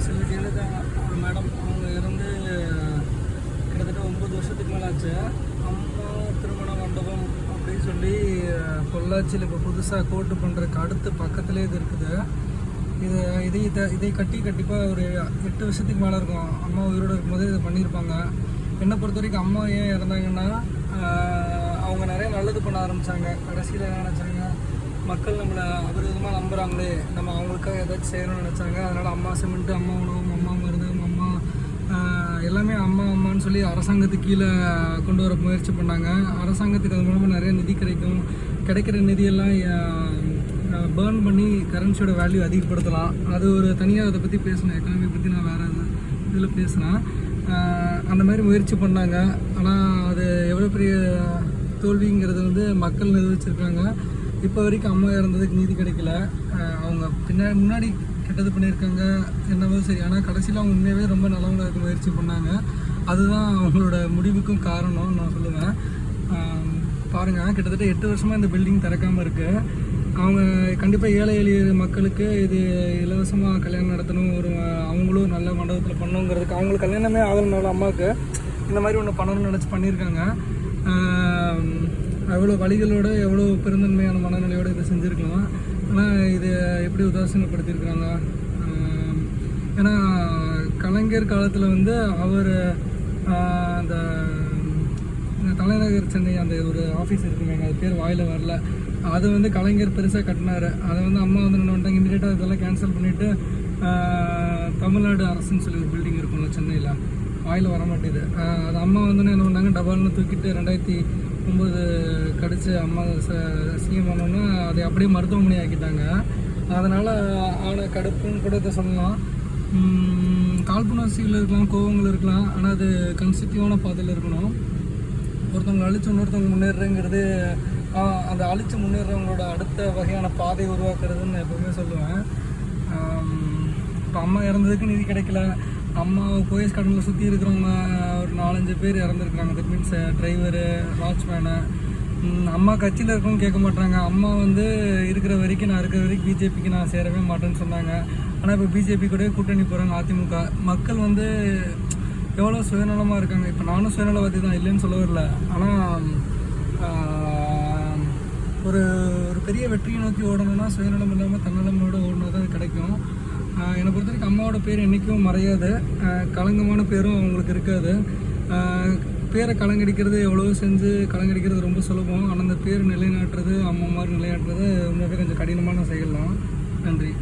ஃபெசிலிட்டியில் ஒரு மேடம் அவங்க இருந்து கிட்டத்தட்ட 9 வருஷத்துக்கு மேலே ஆச்சு. அம்மா திருமண மண்டபம் அப்படின்னு சொல்லி பொள்ளாச்சியில் இப்போ புதுசாக கோட்டு பண்ணுறதுக்கு அடுத்து பக்கத்துலேயே இது இருக்குது. இதை கண்டிப்பாக ஒரு 8 வருஷத்துக்கு மேலே இருக்கும். அம்மா உயிரோடு இருக்கும்போது இதை பண்ணியிருப்பாங்க. என்னை பொறுத்த வரைக்கும் அம்மா ஏன் இறந்தாங்கன்னா, அவங்க நிறைய நல்லது பண்ண ஆரம்பித்தாங்க. கடைசியில் என்ன நினச்சாங்க, மக்கள் நம்மளை அபரிதமாக நம்புகிறாங்களே, நம்ம அவங்களுக்காக ஏதாச்சும் செய்யணும்னு நினச்சாங்க. அதனால் அம்மா சிமெண்ட்டு, அம்மா உணவு, அம்மா மருந்து, அம்மா எல்லாமே அம்மான்னு சொல்லி அரசாங்கத்துக்கு கீழே கொண்டு வர முயற்சி பண்ணாங்க. அரசாங்கத்துக்கு அது மூலமாக நிறைய நிதி கிடைக்கிற நிதியெல்லாம் பேர்ன் பண்ணி கரன்சியோட வேல்யூ அதிகப்படுத்தலாம். அது ஒரு தனியாக அதை பற்றி பேசினேன். எக்கனாமி பற்றி நான் வேறு இதில் பேசினேன். அந்த மாதிரி முயற்சி பண்ணாங்க. ஆனால் அது எவ்வளோ பெரிய தோல்விங்கிறது மக்கள் நிரூபிச்சிருக்காங்க. இப்போ வரைக்கும் அம்மா இறந்ததுக்கு நீதி கிடைக்கல. அவங்க முன்னாடி கெட்டது பண்ணியிருக்காங்க என்னவோ சரி, ஆனால் கடைசியில் அவங்க உண்மையாகவே ரொம்ப நல்லவங்க இருக்க முயற்சி பண்ணாங்க. அதுதான் அவங்களோட முடிவுக்கும் காரணம் நான் சொல்லுவேன். பாருங்கள், கிட்டத்தட்ட 8 வருஷமாக இந்த பில்டிங் திறக்காமல் இருக்குது. அவங்க கண்டிப்பாக ஏழை எளிய மக்களுக்கு இது இலவசமாக கல்யாணம் நடத்தணும், அவங்களும் நல்ல மண்டபத்தில் பண்ணணுங்கிறதுக்கு, அவங்களுக்கு கல்யாணமே ஆகணும்னால அம்மாவுக்கு இந்த மாதிரி ஒன்று பண்ணணும்னு நினச்சி பண்ணியிருக்காங்க. எவ்வளோ வழிகளோடு எவ்வளோ பெருந்தன்மையான மனநிலையோடு இதை செஞ்சுருக்கலாம். ஆனால் இது எப்படி உதாசீனப்படுத்தியிருக்கிறாங்க. ஏன்னா கலைஞர் காலத்தில் அவர் அந்த தலைநகர் சென்னை அந்த ஒரு ஆஃபீஸ் இருக்குங்க, அது பேர் வாயில் வரல, அது கலைஞர் பெருசாக கட்டினார். அதை அம்மா என்ன பண்ணிட்டாங்க, இமீடியட்டாக இதெல்லாம் கேன்சல் பண்ணிவிட்டு தமிழ்நாடு அரசுன்னு சொல்லி ஒரு பில்டிங் இருக்கும்ல சென்னையில், வாயில் வர மாட்டேது. அது அம்மா என்ன பண்ணாங்க, டபால்னு தூக்கிட்டு 2009 கடிச்சு அம்மா சிஎம் ஆனோன்னா அதை அப்படியே மருத்துவமனை ஆக்கிட்டாங்க. அதனால் ஆன கடுப்புன்னு கூட இதை சொல்லலாம். காழ்ப்புணர்ச்சிகள் இருக்கலாம், கோபங்கள் இருக்கலாம், ஆனால் அது கன்ஸ்ட்ரக்டிவான பாதையில் இருக்கணும். ஒருத்தவங்களை அழித்து இன்னொருத்தவங்க முன்னேறுங்கிறது அந்த அழித்து முன்னேறவங்களோட அடுத்த வகையான பாதை உருவாக்குறதுன்னு எப்பவுமே சொல்லுவேன். இப்போ அம்மா இறந்ததுக்கு நிதி கிடைக்கல. அம்மா போயஸ் கடனில் சுற்றி இருக்கிறவங்க ஒரு 4-5 பேர் இறந்துருக்குறாங்க. That means driver, watchman. அம்மா கட்சியில் இருக்கவங்க கேட்க மாட்டாங்க. அம்மா இருக்கிற வரைக்கும் நான் இருக்கிற வரைக்கும் பிஜேபிக்கு நான் சேரவே மாட்டேன்னு சொன்னாங்க. ஆனால் இப்போ பிஜேபி கூட கூட்டணி போகிறாங்க அதிமுக. மக்கள் எவ்வளோ சுயநலமாக இருக்காங்க. இப்போ நானும் சுயநலவாதி தான், இல்லைன்னு சொல்ல வரல. ஆனால் ஒரு பெரிய வெற்றியை நோக்கி ஓடணும்னா சுயநலம் இல்லாமல் தன்னலமோடு ஓடணும் தான் கிடைக்கும். என்னை பொறுத்த வரைக்கும் அம்மாவோட பேர் என்றைக்கும் மறையாது. களங்கமான பேரும் அவங்களுக்கு இருக்காது. பேரை கலங்கடிக்கிறது எவ்வளோ செஞ்சு கலங்கடிக்கிறது ரொம்ப சுலபம். ஆனால் அந்த பேர் நிலைநாட்டுறது, அம்மா மாதிரி நிலைநாட்டுறது உண்மையாகவே கொஞ்சம் கடினமான செயல் தான். நன்றி.